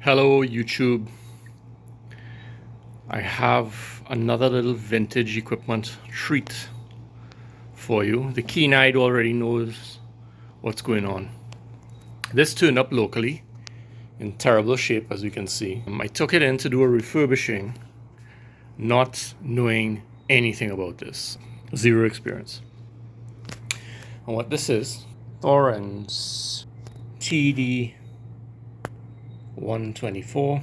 Hello YouTube. I have another little vintage equipment treat for you. The keen-eyed already knows what's going on. This turned up locally in terrible shape, as you can see. I took it in to do a refurbishing, not knowing anything about this. Zero experience. And what this is, Thorens TD124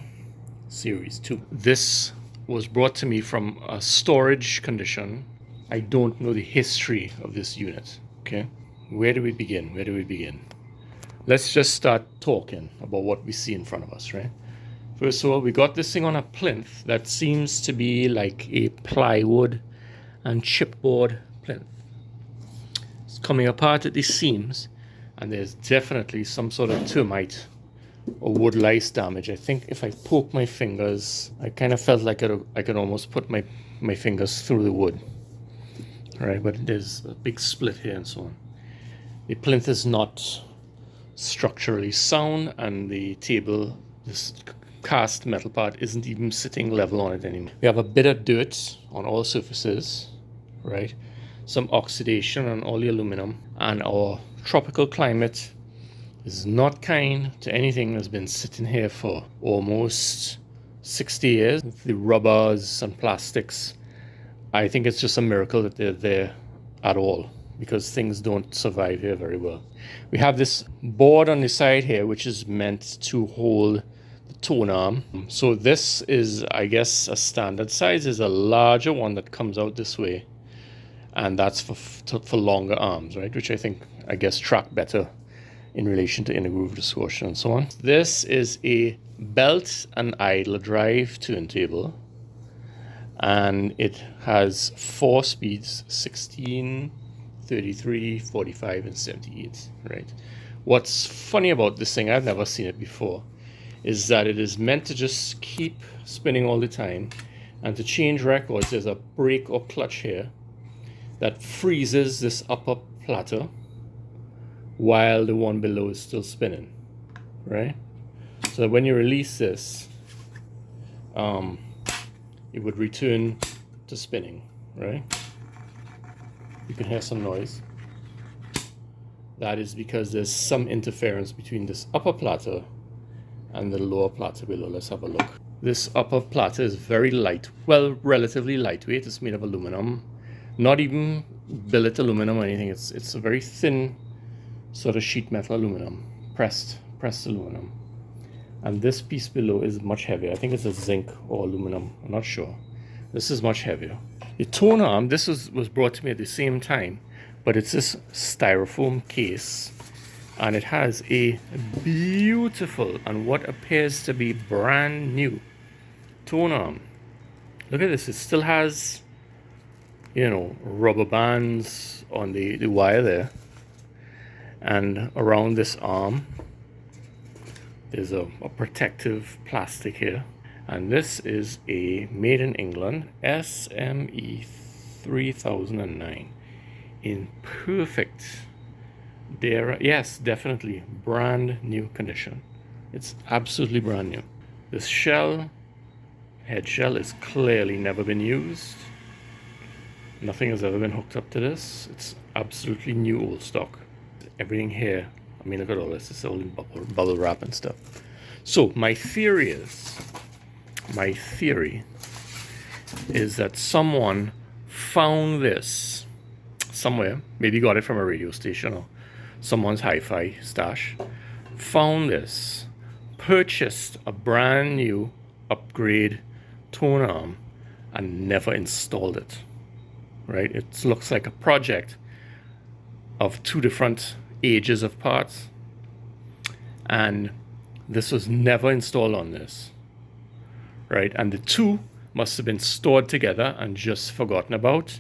Series 2. This was brought to me from a storage condition. I don't know the history of this unit. Okay, where do we begin? Let's just start talking about what we see in front of us, right? First of all, we got this thing on a plinth that seems to be like a plywood and chipboard plinth. It's coming apart at the seams, and there's definitely some sort of termite or wood lice damage. I think if I poke my fingers, I kind of felt like I could almost put my fingers through the wood. All right, but there's a big split here and so on. The plinth is not structurally sound, and the table, this cast metal part, isn't even sitting level on it anymore. We have a bit of dirt on all surfaces, right? Some oxidation on all the aluminum, and our tropical climate is not kind to anything that's been sitting here for almost 60 years. The rubbers and plastics, I think it's just a miracle that they're there at all, because things don't survive here very well. We have this board on the side here, which is meant to hold the tone arm. So this is, I guess, a standard size. Is a larger one that comes out this way, and that's for longer arms, right? Which I guess track better in relation to inner groove distortion and so on. This is a belt and idle drive turntable, and it has 4 speeds: 16, 33, 45, and 78, right? What's funny about this thing, I've never seen it before, is that it is meant to just keep spinning all the time, and to change records, there's a brake or clutch here that freezes this upper platter while the one below is still spinning, right? So when you release this, it would return to spinning, right? You can hear some noise. That is because there's some interference between this upper platter and the lower platter below. Let's have a look. This upper platter is very light, well, relatively lightweight. It's made of aluminum, not even billet aluminum or anything. It's a very thin sort of sheet metal aluminum, pressed aluminum. And this piece below is much heavier. I think it's a zinc or aluminum, I'm not sure. This is much heavier. The tone arm, this was brought to me at the same time, but it's this styrofoam case, and it has a beautiful and what appears to be brand new tone arm. Look at this. It still has, rubber bands on the wire there. And around this arm, there's a protective plastic here. And this is a made in England SME 3009 in perfect, yes, definitely brand new condition. It's absolutely brand new. This head shell, is clearly never been used. Nothing has ever been hooked up to this. It's absolutely new old stock. Everything here, I mean, look at all this. It's all in bubble wrap and stuff. So my theory is that someone found this somewhere, maybe got it from a radio station or someone's hi-fi stash, found this, purchased a brand new upgrade tone arm, and never installed it, right? It looks like a project of 2 different ages of parts, and this was never installed on this, right? And the 2 must have been stored together and just forgotten about.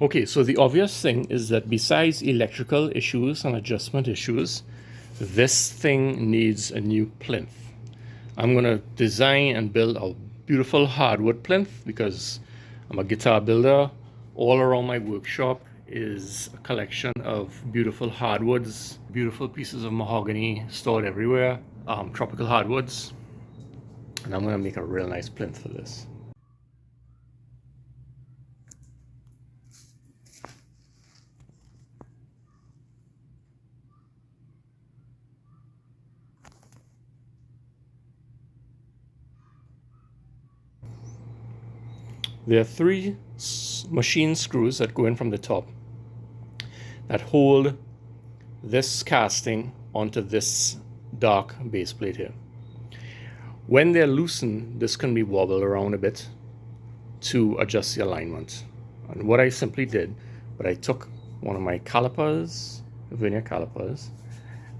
Okay, so the obvious thing is that besides electrical issues and adjustment issues, this thing needs a new plinth. I'm gonna design and build a beautiful hardwood plinth because I'm a guitar builder. All around my workshop is a collection of beautiful hardwoods, beautiful pieces of mahogany stored everywhere, tropical hardwoods. And I'm going to make a real nice plinth for this. There are 3 machine screws that go in from the top that hold this casting onto this dark base plate here. When they're loosened, this can be wobbled around a bit to adjust the alignment. And what I simply did, but I took one of my calipers, vernier calipers,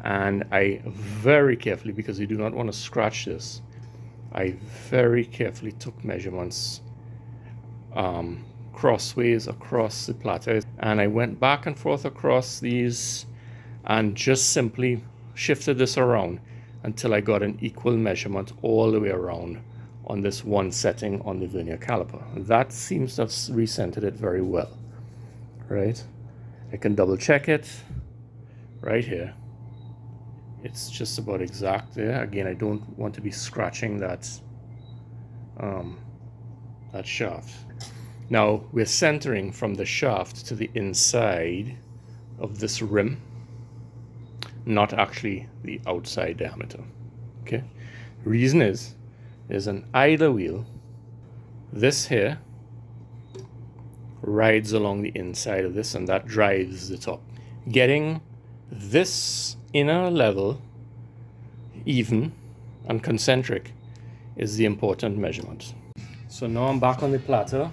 and I very carefully, because you do not want to scratch this, I very carefully took measurements crossways across the platter, and I went back and forth across these and just simply shifted this around until I got an equal measurement all the way around on this one setting on the vernier caliper. That seems to have recentered it very well, right? I can double check it right here. It's just about exact there. Again, I don't want to be scratching that that shaft. Now we're centering from the shaft to the inside of this rim, not actually the outside diameter. Okay. Reason is there's an idler wheel. This here rides along the inside of this, and that drives the top. Getting this inner level even and concentric is the important measurement. So now I'm back on the platter,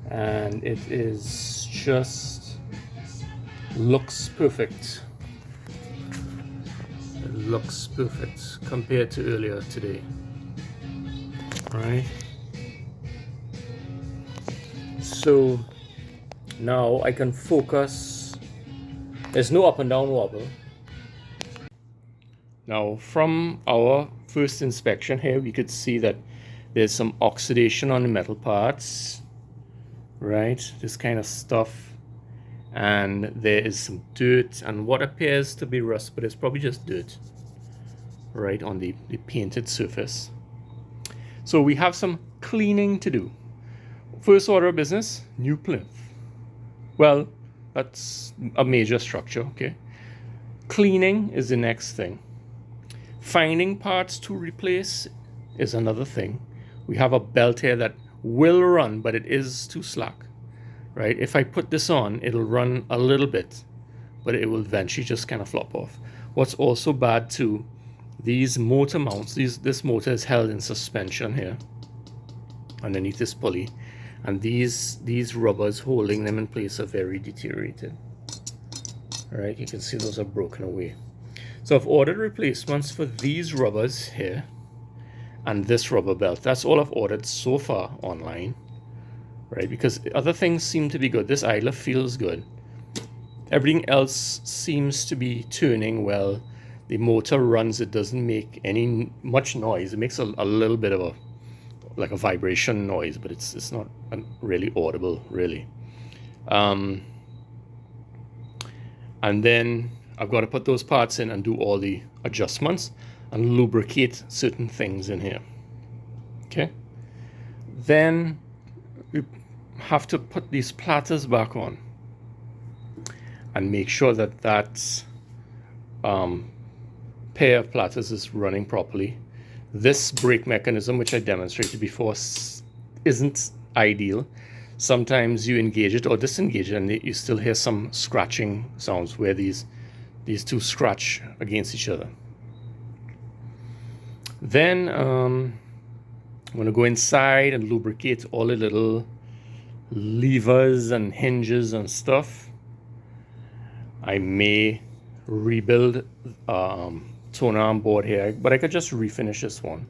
and it is just looks perfect. It looks perfect compared to earlier today. All right. So now I can focus. There's no up and down wobble. Now from our first inspection here, we could see that there's some oxidation on the metal parts, right? This kind of stuff. And there is some dirt and what appears to be rust, but it's probably just dirt, right, on the painted surface. So we have some cleaning to do. First order of business, new plinth. Well, that's a major structure, okay? Cleaning is the next thing. Finding parts to replace is another thing. We have a belt here that will run, but it is too slack, right? If I put this on, it'll run a little bit, but it will eventually just kind of flop off. What's also bad too, these motor mounts, this motor is held in suspension here underneath this pulley, and these rubbers holding them in place are very deteriorated. All right, you can see those are broken away. So I've ordered replacements for these rubbers here and this rubber belt. That's all I've ordered so far online, right? Because other things seem to be good. This idler feels good. Everything else seems to be turning well. The motor runs, it doesn't make much noise. It makes a little bit of like a vibration noise, but it's not really audible, really. And then I've got to put those parts in and do all the adjustments and lubricate certain things in here. Okay. Then we have to put these platters back on and make sure that that pair of platters is running properly. This brake mechanism, which I demonstrated before, isn't ideal. Sometimes you engage it or disengage it and you still hear some scratching sounds where these two scratch against each other. Then I'm going to go inside and lubricate all the little levers and hinges and stuff. I may rebuild toner on board here, but I could just refinish this one.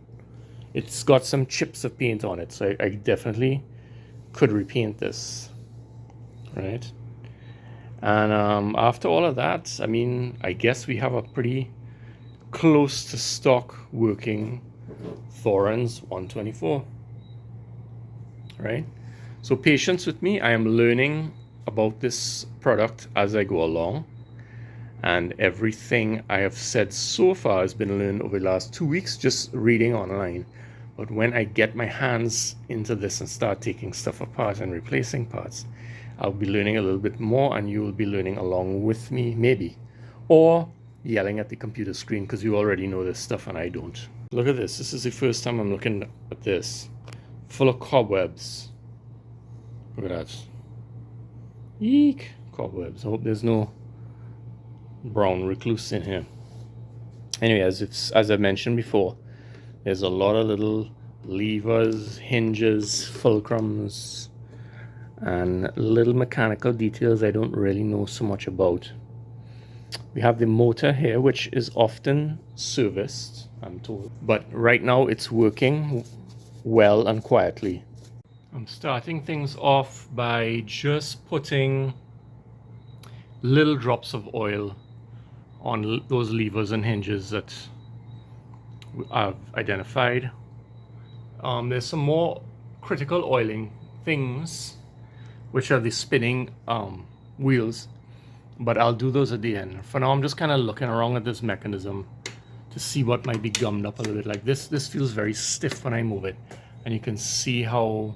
It's got some chips of paint on it, so I definitely could repaint this, right? And after all of that, I mean, I guess we have a pretty close to stock working Thorens 124, right? So patience with me. I am learning about this product as I go along, And everything I have said so far has been learned over the last 2 weeks just reading online. But when I get my hands into this and start taking stuff apart and replacing parts, I'll be learning a little bit more, and you will be learning along with me, maybe. Or yelling at the computer screen because you already know this stuff and I don't. Look at this. This is the first time I'm looking at this. Full of cobwebs. Look at that. Eek. Cobwebs. I hope there's no brown recluse in here. Anyway, as I mentioned before, there's a lot of little levers, hinges, fulcrums, and little mechanical details I don't really know so much about. We have the motor here, which is often serviced, I'm told, but right now it's working well and quietly. I'm starting things off by just putting little drops of oil on those levers and hinges that I've identified. There's some more critical oiling things, which are the spinning wheels, but I'll do those at the end. For now, I'm just kind of looking around at this mechanism to see what might be gummed up a little bit. Like this feels very stiff when I move it, and you can see how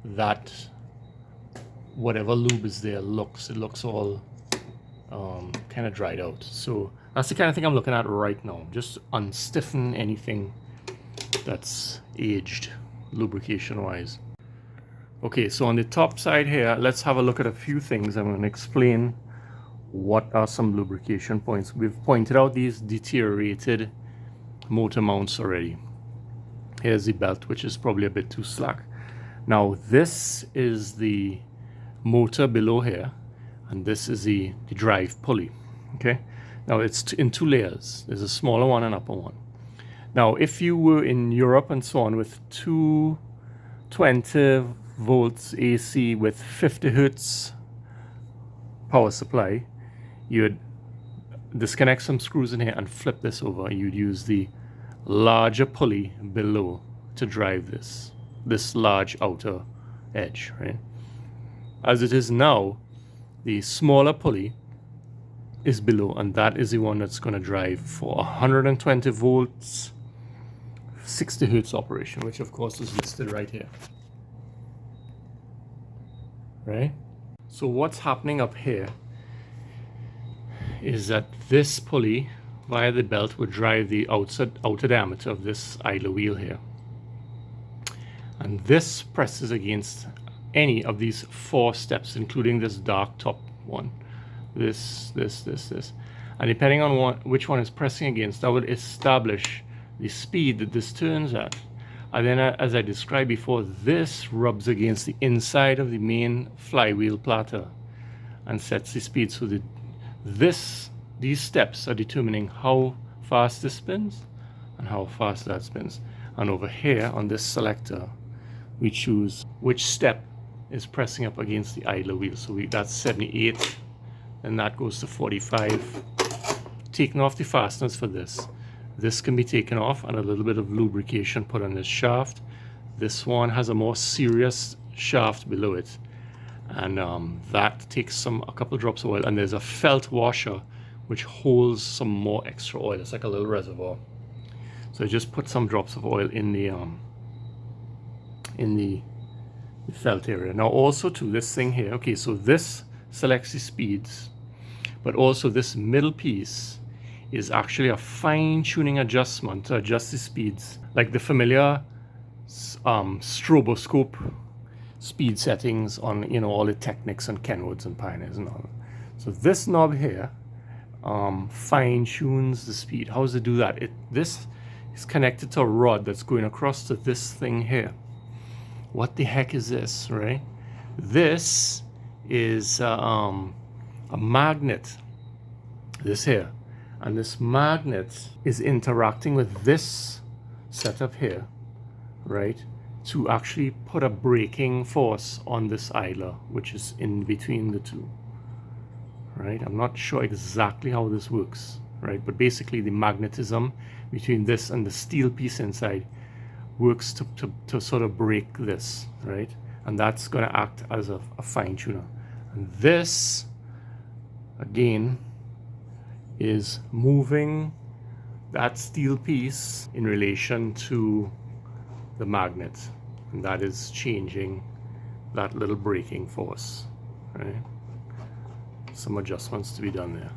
that whatever lube is there looks. It looks all kind of dried out. So that's the kind of thing I'm looking at right now. Just unstiffen anything that's aged lubrication wise. Okay, so on the top side here, let's have a look at a few things. I'm going to explain what are some lubrication points. We've pointed out these deteriorated motor mounts already. Here's the belt, which is probably a bit too slack. Now this is the motor below here, and this is the drive pulley. Okay, now it's in two layers. There's a smaller one and upper one. Now if you were in Europe and so on with 220 volts AC with 50 hertz power supply, you'd disconnect some screws in here and flip this over. You'd use the larger pulley below to drive this large outer edge, right? As it is now, the smaller pulley is below, and that is the one that's going to drive for 120 volts 60 hertz operation, which of course is listed right here, right? So what's happening up here is that this pulley via the belt would drive the outer diameter of this idler wheel here, and this presses against any of these four steps, including this dark top one, this, and depending on which one is pressing against, that would establish the speed that this turns at. And then, as I described before, this rubs against the inside of the main flywheel platter and sets the speed. So these steps are determining how fast this spins and how fast that spins. And over here on this selector, we choose which step is pressing up against the idler wheel. So that's 78, and that goes to 45. Taking off the fasteners for this. This can be taken off and a little bit of lubrication put on this shaft. This one has a more serious shaft below it, and that takes a couple drops of oil, and there's a felt washer which holds some more extra oil. It's like a little reservoir. So I just put some drops of oil in the felt area. Now also to this thing here, okay, so this selects the speeds, but also this middle piece is actually a fine-tuning adjustment to adjust the speeds, like the familiar stroboscope speed settings on, you know, all the Technics and Kenwoods and Pioneers and all. So this knob here fine-tunes the speed. How does it do that? This is connected to a rod that's going across to this thing here. What the heck is this, right? This is a magnet, this here. And this magnet is interacting with this setup here, right, to actually put a braking force on this idler, which is in between the two, right? I'm not sure exactly how this works, right? But basically the magnetism between this and the steel piece inside works to sort of break this, right? And that's going to act as a fine tuner. And this, again, is moving that steel piece in relation to the magnet, and that is changing that little braking force, right? Some adjustments to be done there.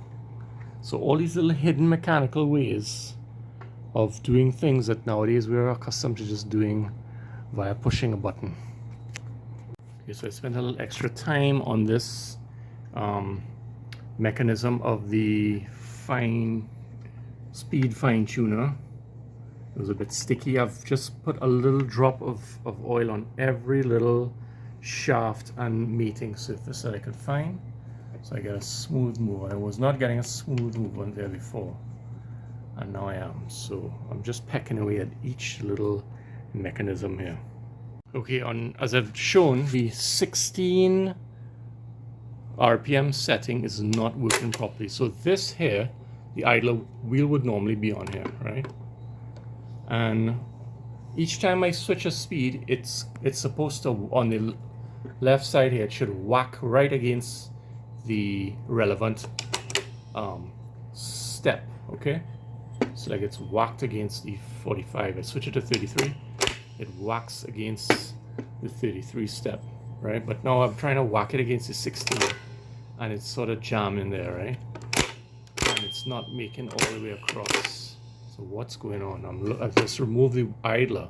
So all these little hidden mechanical ways of doing things that nowadays we're accustomed to just doing via pushing a button. Okay, so I spent a little extra time on this mechanism of the speed fine tuner. It was a bit sticky. I've just put a little drop of oil on every little shaft and mating surface that I could find, so I get a smooth move. I was not getting a smooth movement there before, and now I am. So I'm just pecking away at each little mechanism here. Okay, as I've shown, the 16 RPM setting is not working properly. So this here, the idler wheel would normally be on here, right? And each time I switch a speed, it's supposed to, on the left side here, it should whack right against the relevant step, okay? So like it's whacked against the 45. I switch it to 33, it whacks against the 33 step, right? But now I'm trying to whack it against the 16, and it's sort of jamming there, right? And it's not making all the way across. So what's going on? I've just removed the idler.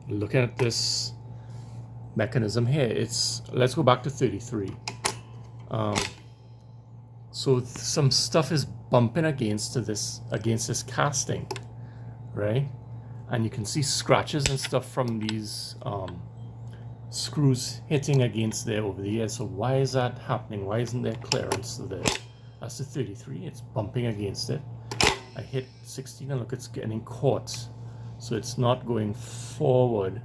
Looking at this mechanism here, let's go back to 33. So some stuff is bumping against this casting, right? And you can see scratches and stuff from these screws hitting against there over the years. So why is that happening? Why isn't there clearance there? That's the 33. It's bumping against it. I hit 16 and look, it's getting caught. So it's not going forward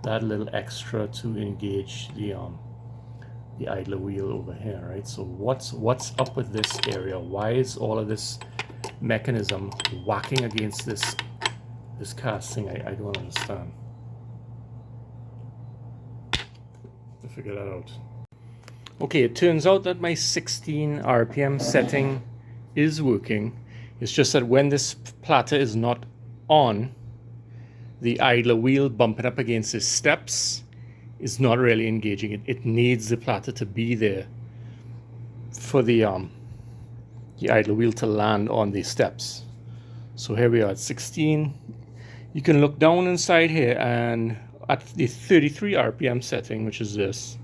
that little extra to engage the idler wheel over here, right? So what's up with this area? Why is all of this mechanism whacking against this casting? I don't understand. To figure that out. Okay, it turns out that my 16 RPM setting is working. It's just that when this platter is not on, the idler wheel bumping up against the steps is not really engaging it. It needs the platter to be there for the idler wheel to land on the steps. So here we are at 16. You can look down inside here, and at the 33 RPM setting, which is this,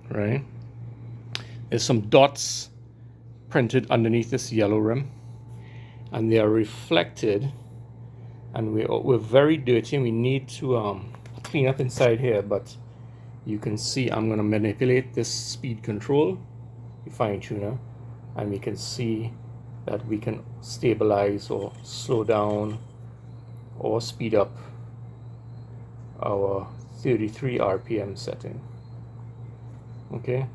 right? There's some dots printed underneath this yellow rim, and they are reflected, and we're very dirty, and we need to clean up inside here. But you can see I'm going to manipulate this speed control, the fine tuner, and we can see that we can stabilize or slow down or speed up our 33 RPM setting. Okay,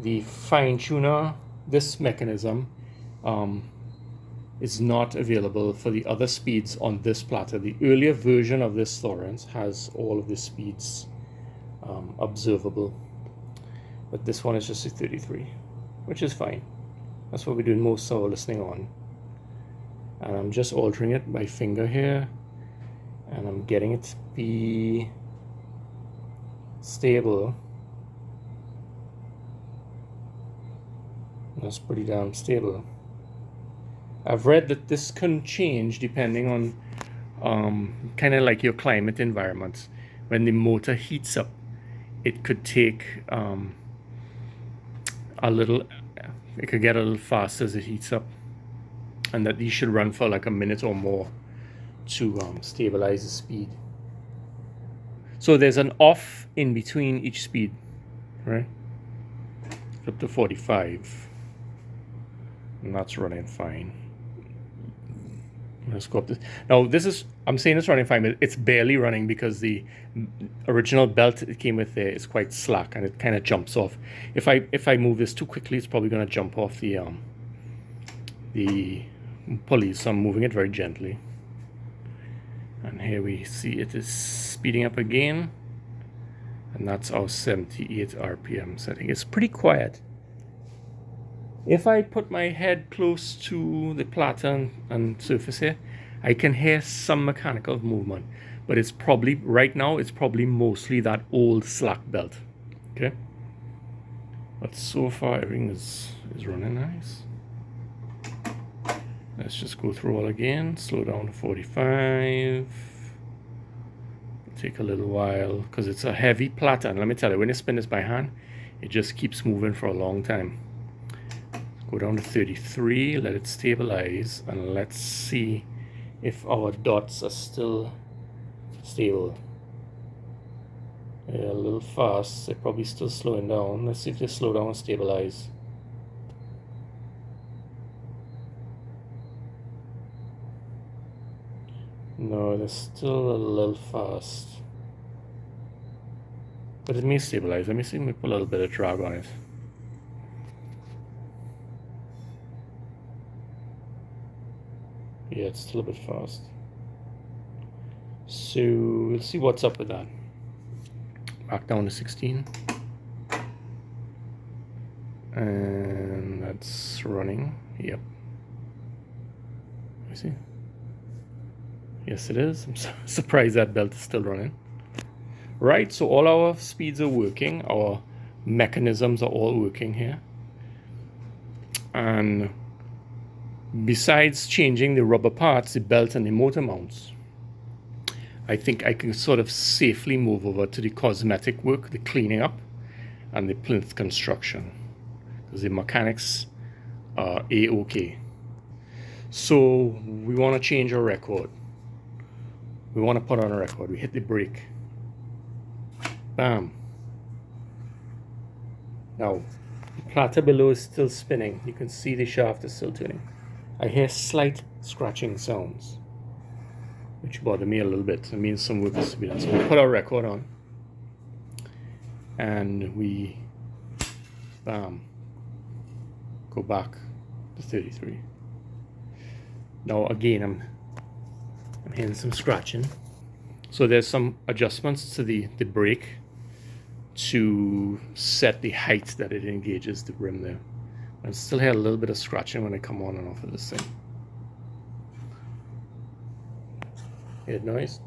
the fine tuner, this mechanism is not available for the other speeds on this platter. The earlier version of this Thorens has all of the speeds observable, but this one is just a 33, which is fine. That's what we're doing most of our listening on. And I'm just altering it by finger here, and I'm getting it to be stable. That's pretty damn stable. I've read that this can change depending on kind of like your climate environment. When the motor heats up, it could take it could get a little faster as it heats up, and that these should run for like a minute or more to stabilize the speed. So there's an off in between each speed, right? Up to 45, and that's running fine. Let's go up this. Now I'm saying it's running fine, but it's barely running because the original belt it came with there is quite slack, and it kind of jumps off. If I move this too quickly, it's probably going to jump off the pulleys. So I'm moving it very gently. And here we see it is speeding up again, and that's our 78 RPM setting. It's pretty quiet. If I put my head close to the platter and surface here, I can hear some mechanical movement, but it's probably, right now, it's probably mostly that old slack belt, okay? But so far, everything is running nice. Let's just go through all again, slow down to 45. Take a little while, because it's a heavy platter, and let me tell you, when you spin this by hand, it just keeps moving for a long time. Go down to 33, let it stabilize, and let's see if our dots are still stable. Yeah, a little fast. They're probably still slowing down. Let's see if they slow down and stabilize. No, they're still a little fast. But it may stabilize. Let me see if we put a little bit of drag on it. Yeah, it's still a bit fast. So we'll see what's up with that. Back down to 16. And that's running. Yep. Let me see. Yes, it is. I'm surprised that belt is still running. Right, so all our speeds are working. Our mechanisms are all working here. And besides changing the rubber parts, the belt and the motor mounts, I think I can sort of safely move over to the cosmetic work, the cleaning up, and the plinth construction, because the mechanics are a-okay. So we want to change our record. We want to put on a record. We hit the brake. Bam. Now, the platter below is still spinning. You can see the shaft is still turning. I hear slight scratching sounds, which bother me a little bit. It means some work has to be done. So we put our record on, and we, bam, go back to 33. Now again, I'm hearing some scratching. So there's some adjustments to the brake to set the height that it engages the rim there. I still hear a little bit of scratching when I come on and off of this thing. Hear noise?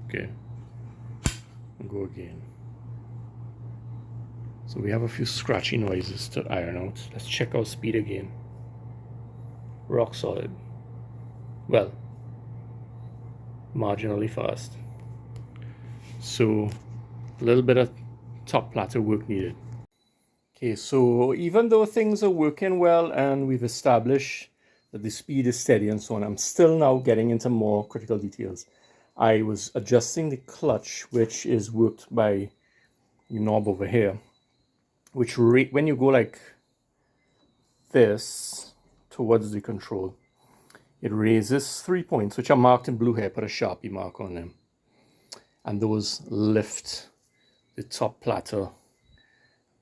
Okay. I'll go again. So we have a few scratchy noises to iron out. Let's check our speed again. Rock solid. Well, marginally fast. So a little bit of top platter work needed. Okay, so even though things are working well and we've established that the speed is steady and so on, I'm still now getting into more critical details. I was adjusting the clutch, which is worked by the knob over here, which when you go like this towards the control, it raises 3 points, which are marked in blue here. Put a Sharpie mark on them. And those lift the top platter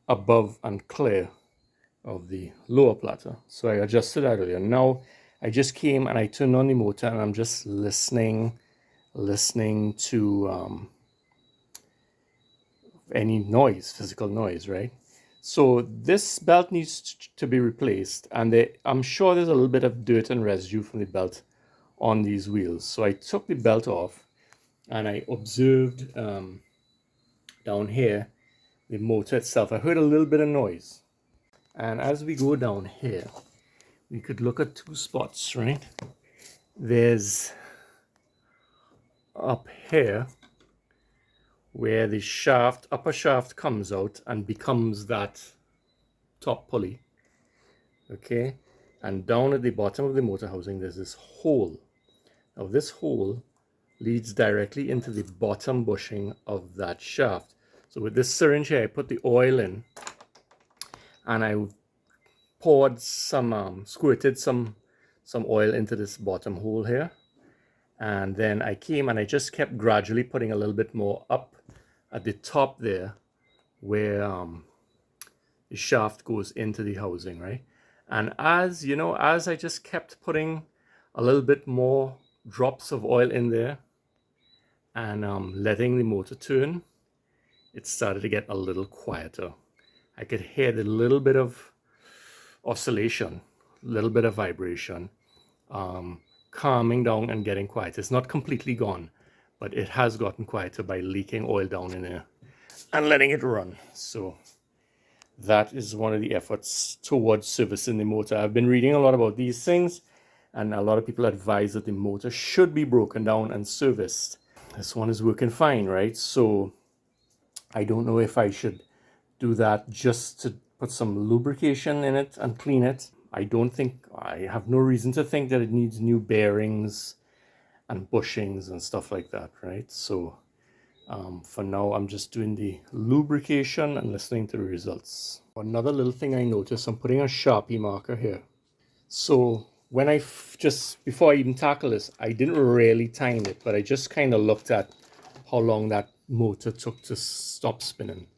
above and clear of the lower platter. So I adjusted that earlier. Now I just came and I turned on the motor, and I'm just listening to any noise, physical noise, right? So this belt needs to be replaced, and I'm sure there's a little bit of dirt and residue from the belt on these wheels. So I took the belt off, and I observed down here the motor itself. I heard a little bit of noise. And as we go down here, we could look at two spots, right? There's up here where the shaft, upper shaft comes out and becomes that top pulley, okay? And down at the bottom of the motor housing, there's this hole. Now this hole leads directly into the bottom bushing of that shaft. So with this syringe here, I put the oil in, and I poured squirted some oil into this bottom hole here. And then I came and I just kept gradually putting a little bit more up at the top there where the shaft goes into the housing, right? And as you know, as I just kept putting a little bit more drops of oil in there and letting the motor turn, it started to get a little quieter. I could hear the little bit of oscillation, little bit of vibration, calming down and getting quiet. It's not completely gone, but it has gotten quieter by leaking oil down in there and letting it run. So that is one of the efforts towards servicing the motor. I've been reading a lot about these things, and a lot of people advise that the motor should be broken down and serviced. This one is working fine, right? So I don't know if I should do that just to put some lubrication in it and clean it. I have no reason to think that it needs new bearings and bushings and stuff like that, right? So for now, I'm just doing the lubrication and listening to the results. Another little thing I noticed, I'm putting a Sharpie marker here. So when before I even tackle this, I didn't really time it, but I just kind of looked at how long that motor took to stop spinning.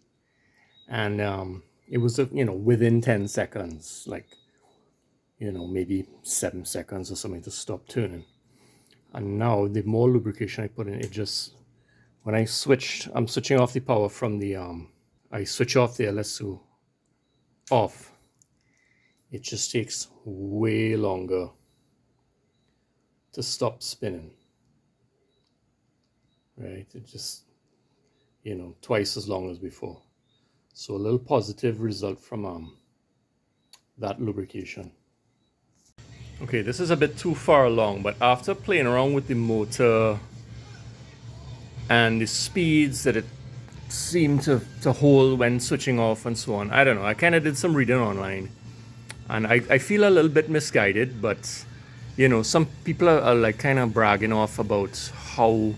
And it was, within 10 seconds, like, maybe 7 seconds or something to stop turning. And now the more lubrication I put in, it just, when I'm switching off the power from the, I switch off the LSU off, it just takes way longer to stop spinning, right? It just, twice as long as before. So a little positive result from that lubrication. Okay, this is a bit too far along, but after playing around with the motor and the speeds that it seemed to hold when switching off and so on, I don't know, I kind of did some reading online, and I feel a little bit misguided, but some people are like kind of bragging off about how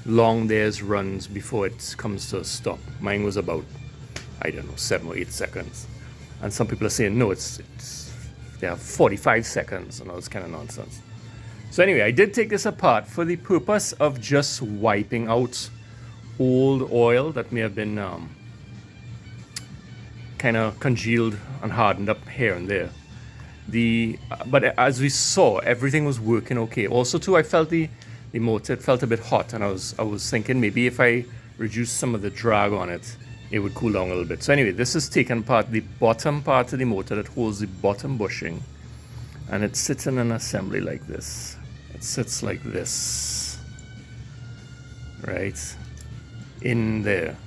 long theirs runs before it comes to a stop. Mine was about, I don't know, 7 or 8 seconds, and some people are saying no, they have 45 seconds and all this kind of nonsense. So anyway, I did take this apart for the purpose of just wiping out old oil that may have been kind of congealed and hardened up here and there. But as we saw, everything was working okay. Also too, I felt the motor, it felt a bit hot, and I was thinking maybe if I reduce some of the drag on it, it would cool down a little bit. So anyway, this is taken apart, the bottom part of the motor that holds the bottom bushing, and it sits in an assembly like this. It sits like this, right in there,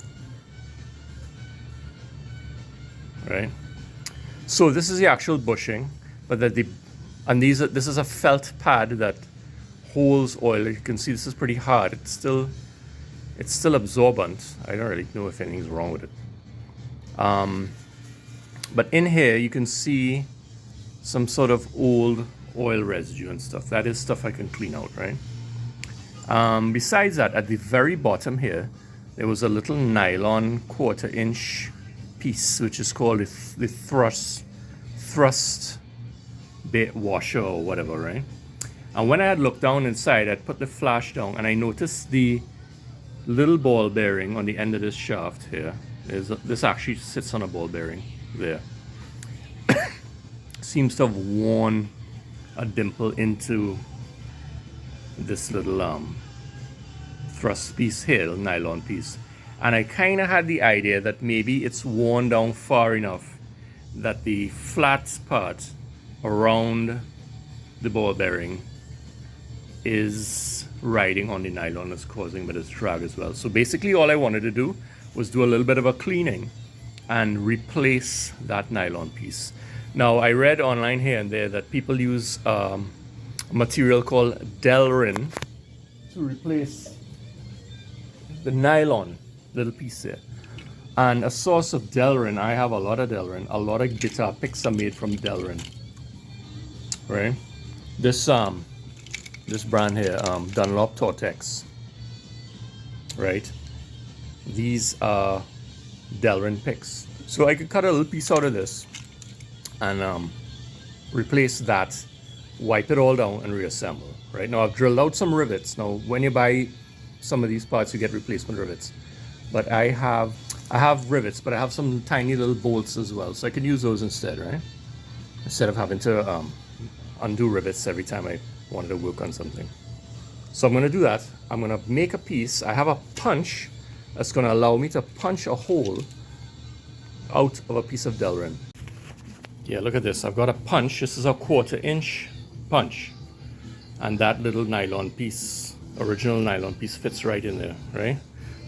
right? So this is the actual bushing, but this is a felt pad that holds oil. You can see this is pretty hard. It's still absorbent. I don't really know if anything's wrong with it. But in here you can see some sort of old oil residue and stuff. That is stuff I can clean out, right? Besides that, at the very bottom here, there was a little nylon 1/4 inch piece, which is called the thrust bit washer or whatever, right? And when I had looked down inside, I'd put the flash down, and I noticed the little ball bearing on the end of this shaft here. This actually sits on a ball bearing there. Seems to have worn a dimple into this little thrust piece here, little nylon piece. And I kind of had the idea that maybe it's worn down far enough that the flat part around the ball bearing is riding on the nylon, that's causing a bit of drag as well. So basically all I wanted to do was do a little bit of a cleaning and replace that nylon piece. Now I read online here and there that people use a material called Delrin to replace the nylon little piece there. And a source of Delrin, I have a lot of Delrin, a lot of guitar picks are made from Delrin, right? This brand here, Dunlop Tortex, right? These are Delrin picks. So I could cut a little piece out of this and replace that, wipe it all down and reassemble, right? Now I've drilled out some rivets. Now when you buy some of these parts, you get replacement rivets. But I have rivets, but I have some tiny little bolts as well. So I can use those instead, right? Instead of having to undo rivets every time I wanted to work on something. So I'm going to do that. I'm going to make a piece. I have a punch that's going to allow me to punch a hole out of a piece of Delrin. Yeah, look at this. I've got a punch. This is a 1/4 inch punch. And that little nylon piece, original nylon piece, fits right in there, right?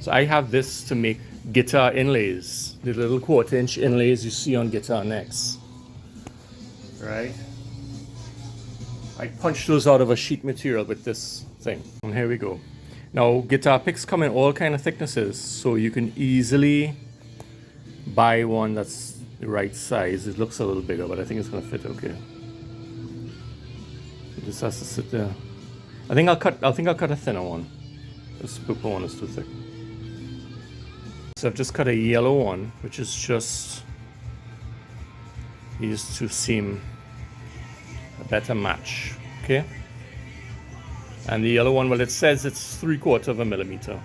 So I have this to make guitar inlays, the little 1/4 inch inlays you see on guitar necks, right? I punched those out of a sheet material with this thing. And here we go. Now, guitar picks come in all kind of thicknesses, so you can easily buy one that's the right size. It looks a little bigger, but I think it's gonna fit okay. It just has to sit there. I think I'll cut a thinner one. This purple one is too thick. So I've just cut a yellow one, which is just used to seem a better match, okay? And the yellow one, well, it says it's 3/4 millimeter.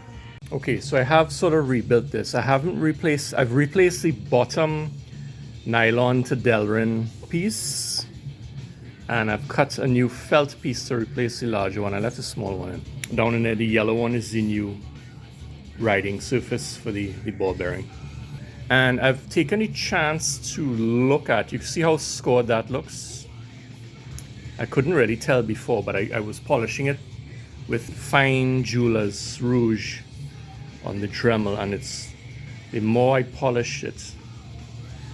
Okay, so I have sort of rebuilt this. I've replaced the bottom nylon to Delrin piece, and I've cut a new felt piece to replace the larger one. I left the small one in. Down in there, the yellow one is the new riding surface for the ball bearing. And I've taken a chance to look at, you can see how scored that looks. I couldn't really tell before, but I was polishing it with fine jeweler's rouge on the Dremel, and the more I polished it,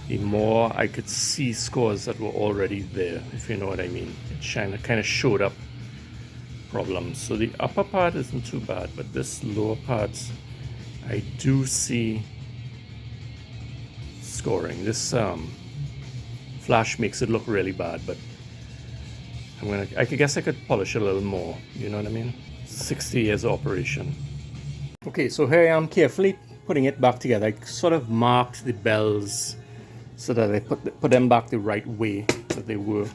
the more I could see scores that were already there, if you know what I mean. It kind of showed up problems. So the upper part isn't too bad, but this lower part, I do see scoring. This flash makes it look really bad, but I guess I could polish it a little more, you know what I mean? 60 years of operation. Okay, so here I am carefully putting it back together. I sort of marked the bells so that I put them back the right way that they were.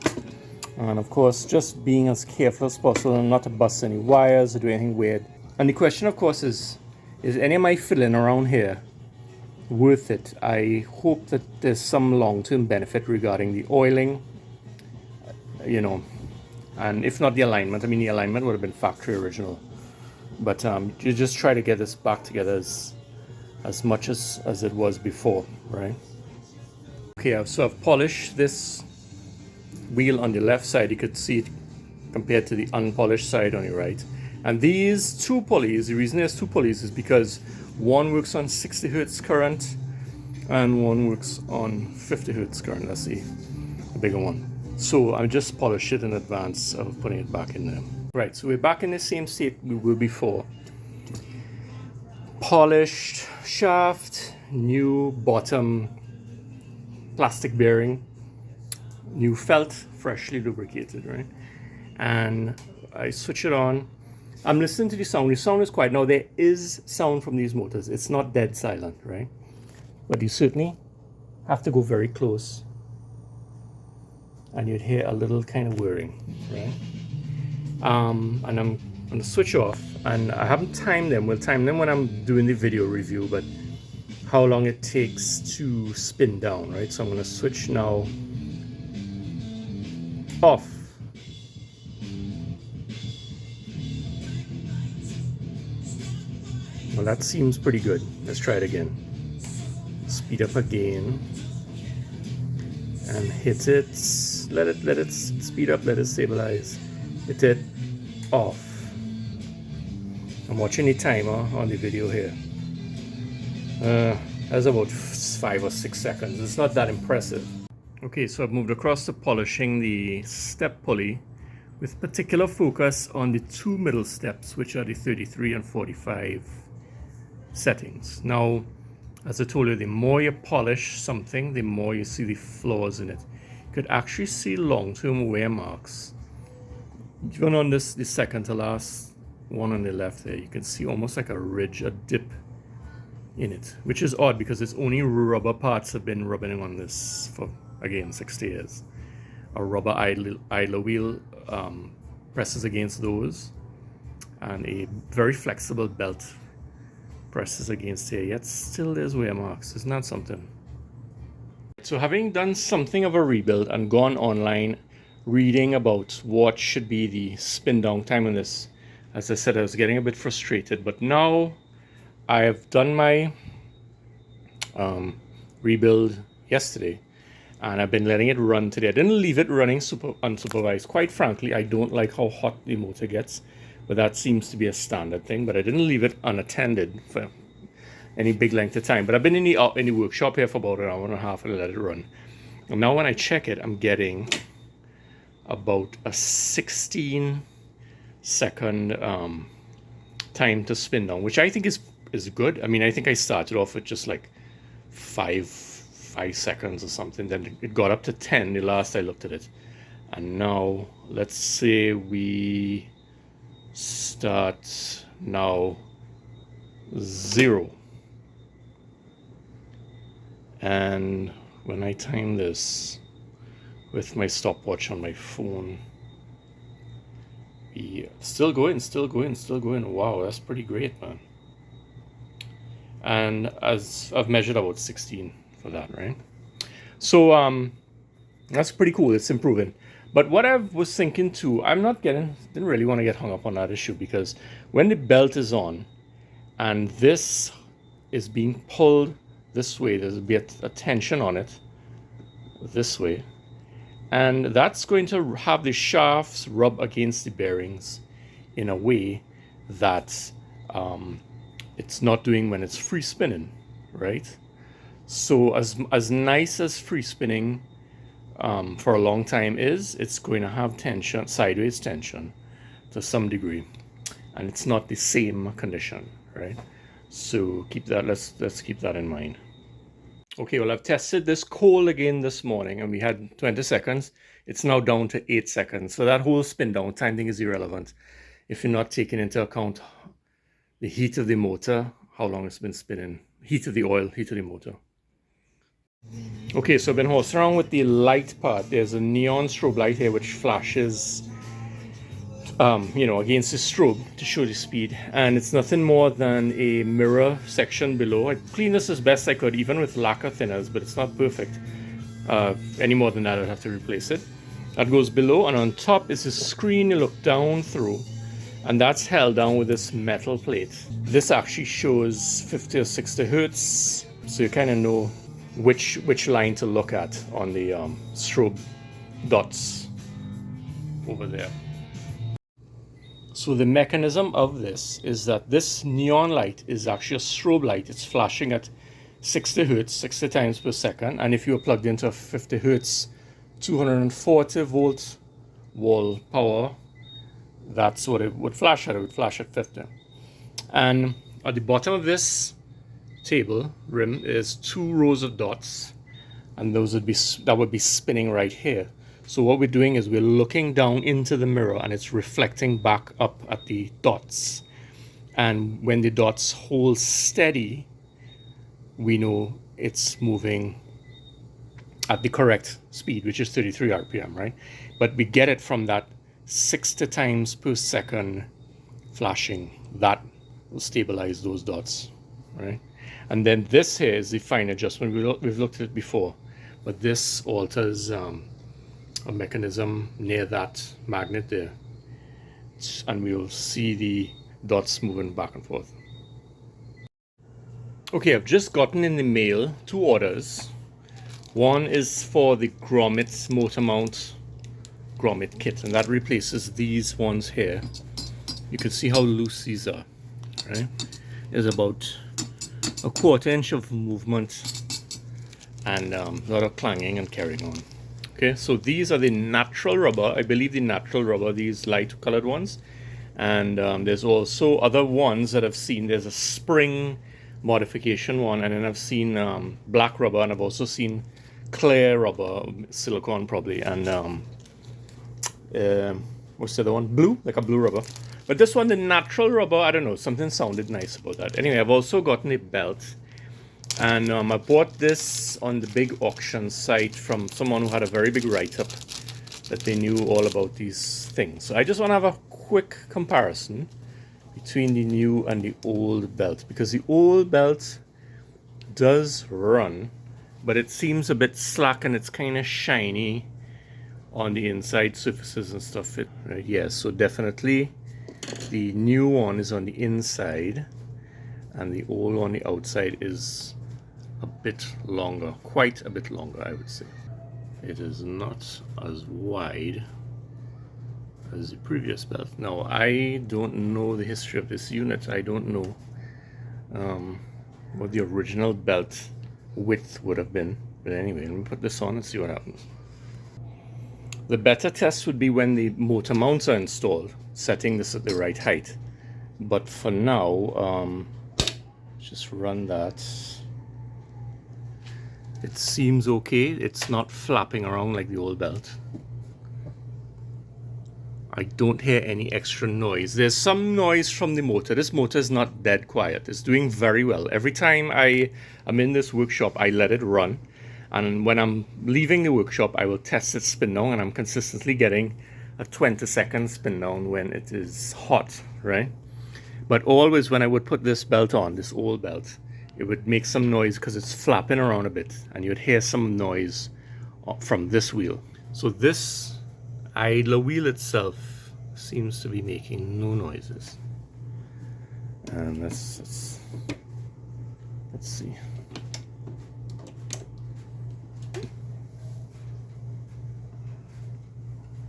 And of course, just being as careful as possible not to bust any wires or do anything weird. And the question, of course, is any of my fiddling around here worth it? I hope that there's some long-term benefit regarding the oiling, you know, and if not the alignment. I mean, the alignment would have been factory original, but you just try to get this back together as much as it was before, right? Okay, so I've polished this wheel on the left side. You could see it compared to the unpolished side on the right. And these two pulleys, the reason there's two pulleys is because one works on 60 hertz current and one works on 50 hertz current. That's the bigger one. So I just polished it in advance of putting it back in there. Right, so we're back in the same state we were before. Polished shaft, new bottom plastic bearing, new felt, freshly lubricated, right? And I switch it on. I'm listening to the sound. The sound is quiet. Now there is sound from these motors. It's not dead silent, right? But you certainly have to go very close and you'd hear a little kind of whirring, right? And I'm going to switch off, and I haven't timed them. We'll time them when I'm doing the video review, but how long it takes to spin down, right? So I'm going to switch now off. Well, that seems pretty good. Let's try it again. Speed up again and hit it. Let it speed up, let it stabilize. Hit it off. I'm watching the timer on the video here. That's about 5 or 6 seconds. It's not that impressive. Okay, so I've moved across to polishing the step pulley with particular focus on the two middle steps, which are the 33 and 45 settings. Now, as I told you, the more you polish something, the more you see the flaws in it. You could actually see long-term wear marks. Even on this, the second to last one on the left there, you can see almost like a ridge, a dip in it, which is odd because it's only rubber parts have been rubbing on this for, again, 60 years. A rubber idler wheel presses against those, and a very flexible belt presses against here, yet still there's wear marks. Isn't that something? So having done something of a rebuild and gone online reading about what should be the spin down time on this, as I said, I was getting a bit frustrated, but now I have done my rebuild yesterday, and I've been letting it run today. I didn't leave it running super unsupervised. Quite frankly, I don't like how hot the motor gets, but that seems to be a standard thing. But I didn't leave it unattended for any big length of time. But I've been in the workshop here for about an hour and a half and let it run. And now when I check it, I'm getting about a 16-second time to spin down, which I think is good. I mean, I think I started off with just like five seconds or something. Then it got up to 10 the last I looked at it. And now let's say we start now 0. And when I time this with my stopwatch on my phone, yeah, still going. Wow, that's pretty great, man. And as I've measured about 16 for that, right? So that's pretty cool. It's improving. But what I was thinking too, didn't really want to get hung up on that issue, because when the belt is on and this is being pulled this way, there's a bit of tension on it this way, and that's going to have the shafts rub against the bearings in a way that it's not doing when it's free spinning, right? So as nice as free spinning for a long time is, it's going to have tension, sideways tension to some degree, and it's not the same condition, right? So keep that, let's keep that in mind. Okay, well, I've tested this coal again this morning, and we had 20 seconds. It's now down to 8 seconds. So that whole spin down time thing is irrelevant if you're not taking into account the heat of the motor, how long it's been spinning, heat of the oil, heat of the motor. Okay, so I've been horsing around with the light part. There's a neon strobe light here which flashes against the strobe to show the speed, and it's nothing more than a mirror section below. I cleaned this as best I could, even with lacquer thinners, but it's not perfect. Any more than that, I'd have to replace it. That goes below, and on top is a screen you look down through, and that's held down with this metal plate. This actually shows 50 or 60 hertz, so you kind of know which line to look at on the strobe dots over there. So the mechanism of this is that this neon light is actually a strobe light. It's flashing at 60 hertz, 60 times per second. And if you were plugged into a 50 hertz, 240 volt wall power, that's what it would flash at. It would flash at 50. And at the bottom of this table rim is 2 rows of dots, and that would be spinning right here. So what we're doing is we're looking down into the mirror, and it's reflecting back up at the dots. And when the dots hold steady, we know it's moving at the correct speed, which is 33 RPM, right? But we get it from that 60 times per second flashing. That will stabilize those dots, right? And then this here is the fine adjustment. We've looked at it before, but this alters a mechanism near that magnet there, and we'll see the dots moving back and forth. Okay, I've just gotten in the mail 2 orders. One is for the grommet motor mount grommet kit, and that replaces these ones here. You can see how loose these are, right? There's about a 1/4 inch of movement and a lot of clanging and carrying on. Okay, so these are the natural rubber, I believe the natural rubber, these light colored ones. And there's also other ones that I've seen. There's a spring modification one, and then I've seen black rubber, and I've also seen clear rubber, silicone probably, and what's the other one? Blue, like a blue rubber. But this one, the natural rubber, I don't know, something sounded nice about that. Anyway, I've also gotten a belt. And I bought this on the big auction site from someone who had a very big write-up that they knew all about these things. So I just want to have a quick comparison between the new and the old belt, because the old belt does run, but it seems a bit slack and it's kind of shiny on the inside surfaces and stuff. Right, yes, so definitely the new one is on the inside, and the old on the outside is a bit longer, quite a bit longer, I would say. It is not as wide as the previous belt. Now, I don't know the history of this unit. I don't know what the original belt width would have been. But anyway, let me put this on and see what happens. The better test would be when the motor mounts are installed, setting this at the right height. But for now, just run that. It seems okay. It's not flapping around like the old belt. I don't hear any extra noise. There's some noise from the motor. This motor is not dead quiet. It's doing very well. Every time I am in this workshop, I let it run. And when I'm leaving the workshop, I will test its spin down, and I'm consistently getting a 20-second spin down when it is hot, right? But always when I would put this belt on, this old belt, it would make some noise because it's flapping around a bit, and you'd hear some noise from this wheel. So this idler wheel itself seems to be making no noises. And let's see.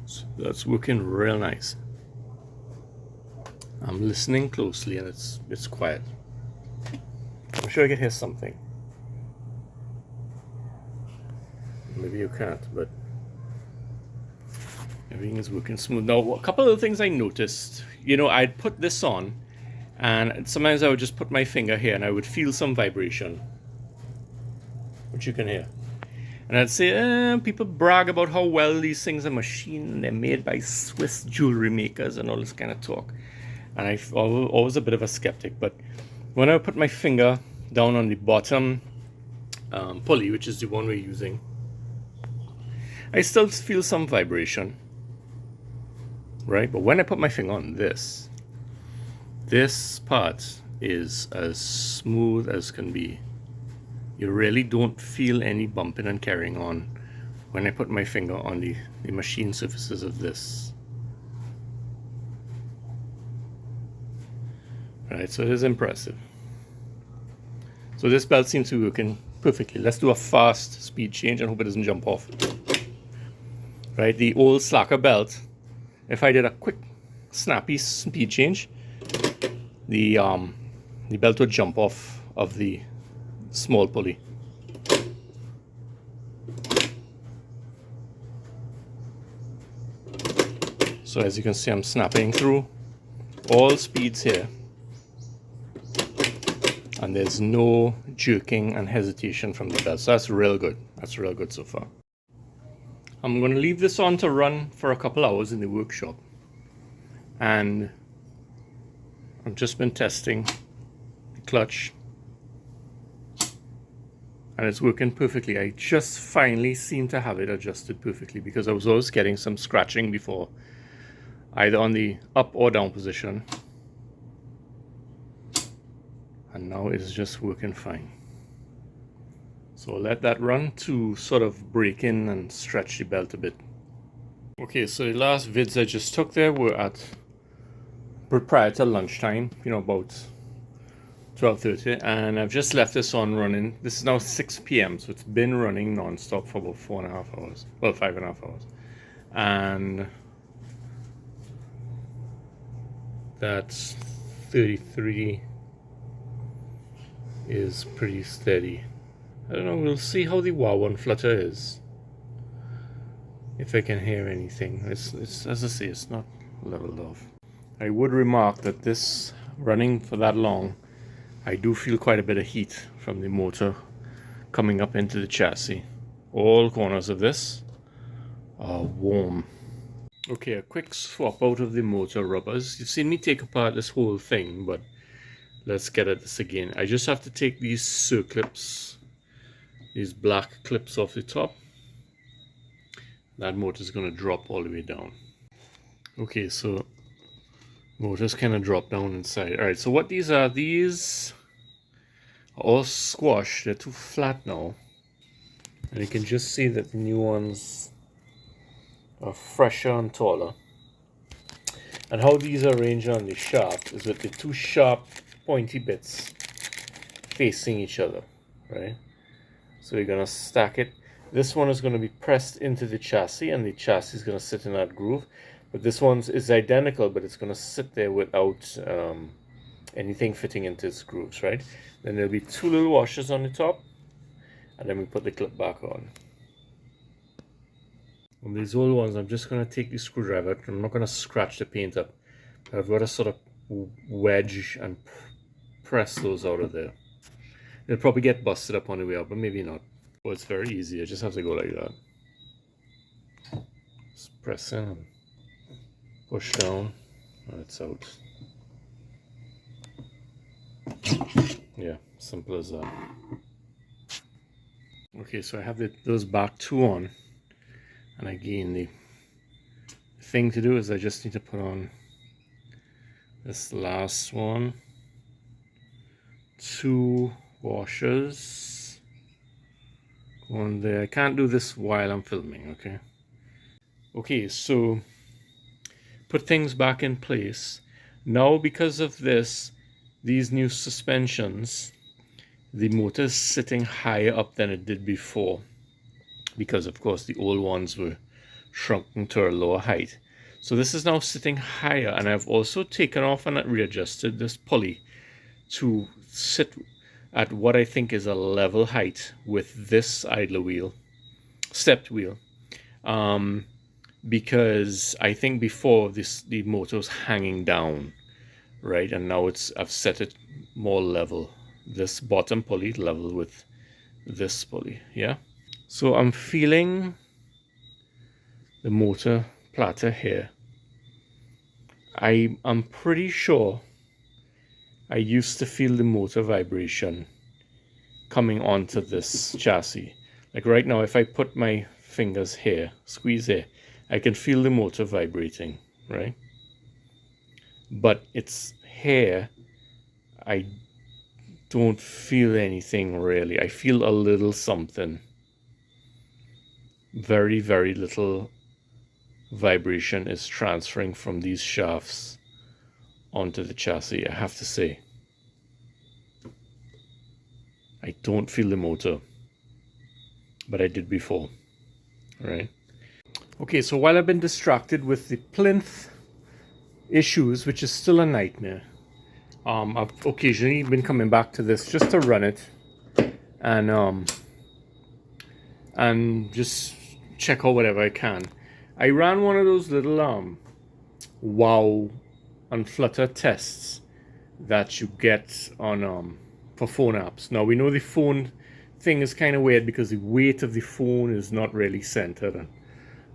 So that's working real nice. I'm listening closely, and it's quiet. I'm sure I can hear something. Maybe you can't, but everything is working smooth. Now, a couple of the things I noticed, you know, I'd put this on, and sometimes I would just put my finger here, and I would feel some vibration, which you can hear. And I'd say, people brag about how well these things are machined, they're made by Swiss jewelry makers and all this kind of talk. And I'm always a bit of a skeptic, but when I put my finger down on the bottom pulley, which is the one we're using, I still feel some vibration, right? But when I put my finger on this part is as smooth as can be. You really don't feel any bumping and carrying on when I put my finger on the machine surfaces of this. Right, so it is impressive. So this belt seems to be working perfectly. Let's do a fast speed change and hope it doesn't jump off. Right, the old slacker belt, if I did a quick snappy speed change, the belt would jump off of the small pulley. So as you can see, I'm snapping through all speeds here, and there's no jerking and hesitation from the belt. So that's real good. That's real good so far. I'm going to leave this on to run for a couple hours in the workshop, and I've just been testing the clutch, and it's working perfectly. I just finally seem to have it adjusted perfectly, because I was always getting some scratching before, either on the up or down position, and now it's just working fine. So I'll let that run to sort of break in and stretch the belt a bit. Okay, so the last vids I just took there were at prior to lunchtime, you know, about 12:30, and I've just left this on running. This is now 6 p.m, so it's been running non-stop for about 4.5 hours, well, 5.5 hours, and that's 33 is pretty steady. I don't know, we'll see how the wah-1 flutter is, if I can hear anything. It's as I say, it's not leveled off. I would remark that this running for that long, I do feel quite a bit of heat from the motor coming up into the chassis. All corners of this are warm. Okay, a quick swap out of the motor rubbers. You've seen me take apart this whole thing, but let's get at this again. I just have to take these circlips, these black clips off the top. That motor is going to drop all the way down. Okay, so motors kind of drop down inside. Alright, so what these are all squashed. They're too flat now, and you can just see that the new ones are fresher and taller. And how these are arranged on the shaft is with the two sharp pointy bits facing each other, right? So you're going to stack it. This one is going to be pressed into the chassis, and the chassis is going to sit in that groove. But this one is identical, but it's going to sit there without anything fitting into its grooves, right? Then there'll be two little washers on the top, and then we put the clip back on. On these old ones, I'm just going to take the screwdriver. I'm not going to scratch the paint up. I've got to sort of wedge and press those out of there. It'll probably get busted up on the way out, but maybe not. Well, it's very easy. I just have to go like that. Just press in and push down, and it's out. Yeah, simple as that. Okay, so I have those back two on, and again, the thing to do is I just need to put on this last one, two washers on there. I can't do this while I'm filming, okay? Okay, so put things back in place. Now, because of this, these new suspensions, the motor is sitting higher up than it did before, because of course the old ones were shrunken to a lower height. So this is now sitting higher, and I've also taken off and readjusted this pulley to sit at what I think is a level height with this idler wheel, stepped wheel, because I think before the motor was hanging down, right, and now I've set it more level. This bottom pulley level with this pulley, yeah. So I'm feeling the motor platter here. I'm pretty sure I used to feel the motor vibration coming onto this chassis. Like right now, if I put my fingers here, squeeze here, I can feel the motor vibrating, right? But it's here, I don't feel anything really. I feel a little something. Very, very little vibration is transferring from these shafts onto the chassis, I have to say. I don't feel the motor, but I did before, right? Okay, so while I've been distracted with the plinth issues, which is still a nightmare, I've occasionally been coming back to this just to run it and just check out whatever I can. I ran one of those little wow and Flutter tests that you get on for phone apps. Now we know the phone thing is kind of weird because the weight of the phone is not really centered and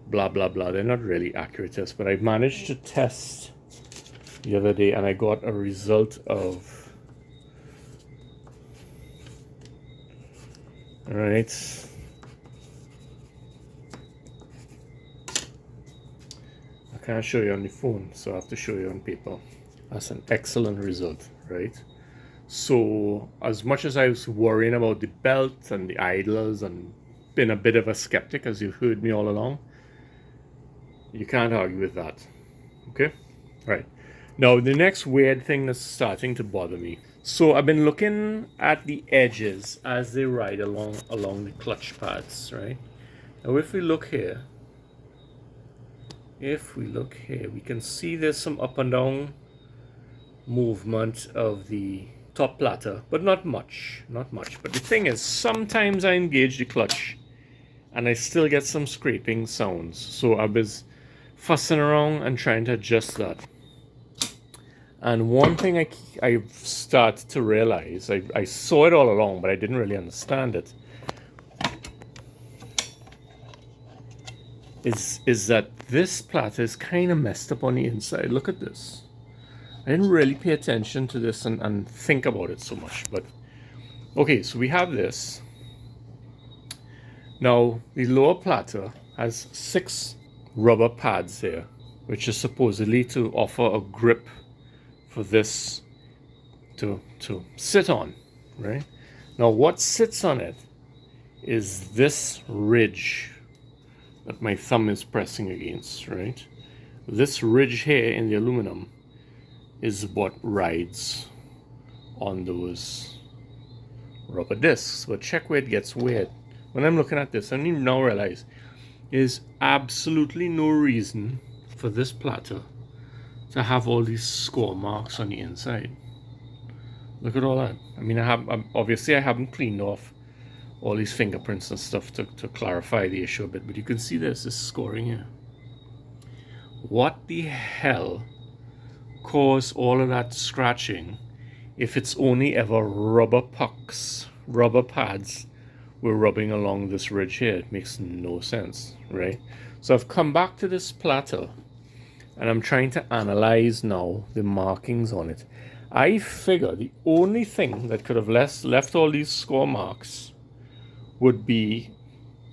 blah blah blah. They're not really accurate tests, but I managed to test the other day and I got a result of, all right, I can't show you on the phone, so I have to show you on paper. That's an excellent result, right? So as much as I was worrying about the belt and the idlers and been a bit of a skeptic, as you've heard me all along, you can't argue with that. Okay, right. Now the next weird thing that's starting to bother me. So I've been looking at the edges as they ride along the clutch pads, right? Now if we look here, we can see there's some up and down movement of the top platter, but not much. But the thing is, sometimes I engage the clutch and I still get some scraping sounds. So I was fussing around and trying to adjust that. And one thing I've started to realize, I saw it all along, but I didn't really understand it, is that this platter is kind of messed up on the inside. Look at this. I didn't really pay attention to this and think about it so much, but okay, so we have this. Now, the lower platter has 6 rubber pads here, which is supposedly to offer a grip for this to sit on, right? Now, what sits on it is this ridge that my thumb is pressing against, right? This ridge here in the aluminum is what rides on those rubber discs. But check where it gets weird. when I'm looking at this, I now realize there's absolutely no reason for this platter to have all these score marks on the inside. Look at all that. I mean, obviously I haven't cleaned off all these fingerprints and stuff to clarify the issue a bit, but you can see there's this scoring here. What the hell caused all of that scratching if it's only ever rubber pucks, rubber pads we're rubbing along this ridge here? It makes no sense, right? So I've come back to this platter and I'm trying to analyze now the markings on it. I figure the only thing that could have left all these score marks would be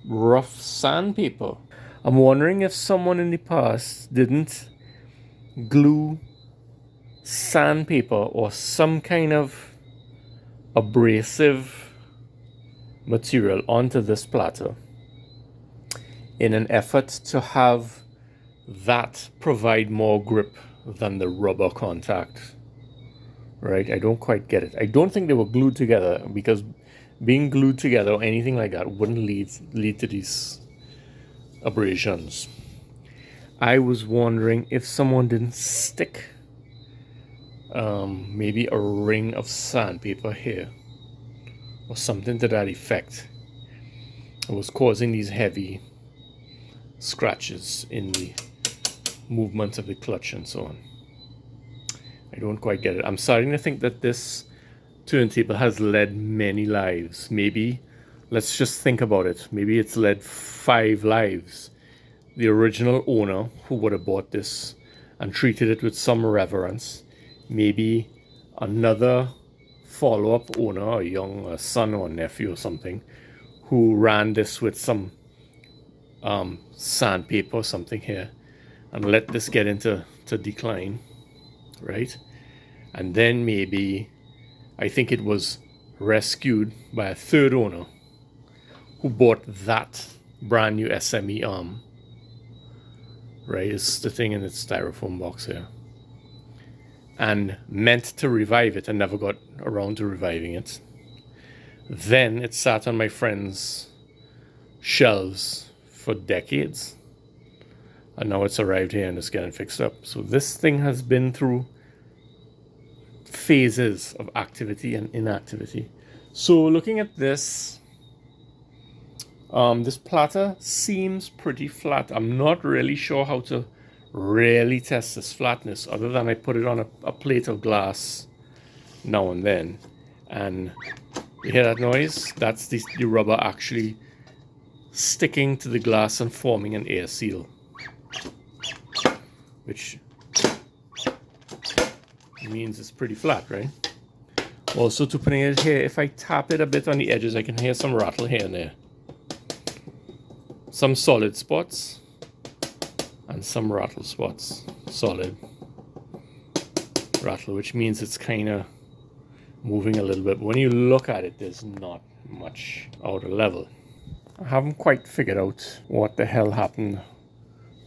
rough sandpaper. I'm wondering if someone in the past didn't glue sandpaper or some kind of abrasive material onto this platter in an effort to have that provide more grip than the rubber contact, right? I don't quite get it. I don't think they were glued together, because being glued together or anything like that wouldn't lead to these abrasions. I was wondering if someone didn't stick maybe a ring of sandpaper here or something to that effect. It was causing these heavy scratches in the movement of the clutch and so on. I don't quite get it. I'm starting to think that this turntable has led many lives. Maybe, let's just think about it. Maybe it's led 5 lives. The original owner who would have bought this and treated it with some reverence. Maybe another follow-up owner, a young son or nephew or something, who ran this with some sandpaper or something here and let this get into decline, right? And then maybe, I think it was rescued by a third owner who bought that brand new SME arm, right? It's the thing in its styrofoam box here, and meant to revive it and never got around to reviving it. Then it sat on my friend's shelves for decades, and now it's arrived here and it's getting fixed up. So this thing has been through phases of activity and inactivity. So looking at this, this platter seems pretty flat. I'm not really sure how to really test this flatness, other than I put it on a plate of glass now and then, and you hear that noise? That's the rubber actually sticking to the glass and forming an air seal, which means it's pretty flat, right? Also, to putting it here, if I tap it a bit on the edges, I can hear some rattle here and there. Some solid spots and some rattle spots. Solid rattle, which means it's kind of moving a little bit. But when you look at it, there's not much out of level. I haven't quite figured out what the hell happened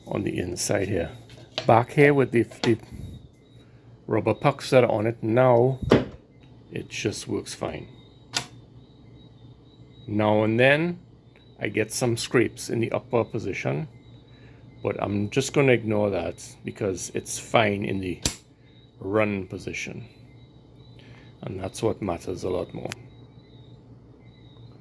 on the inside here. Back here with the rubber pucks that are on it, now it just works fine. Now and then I get some scrapes in the upper position, but I'm just going to ignore that because it's fine in the run position, and that's what matters a lot more.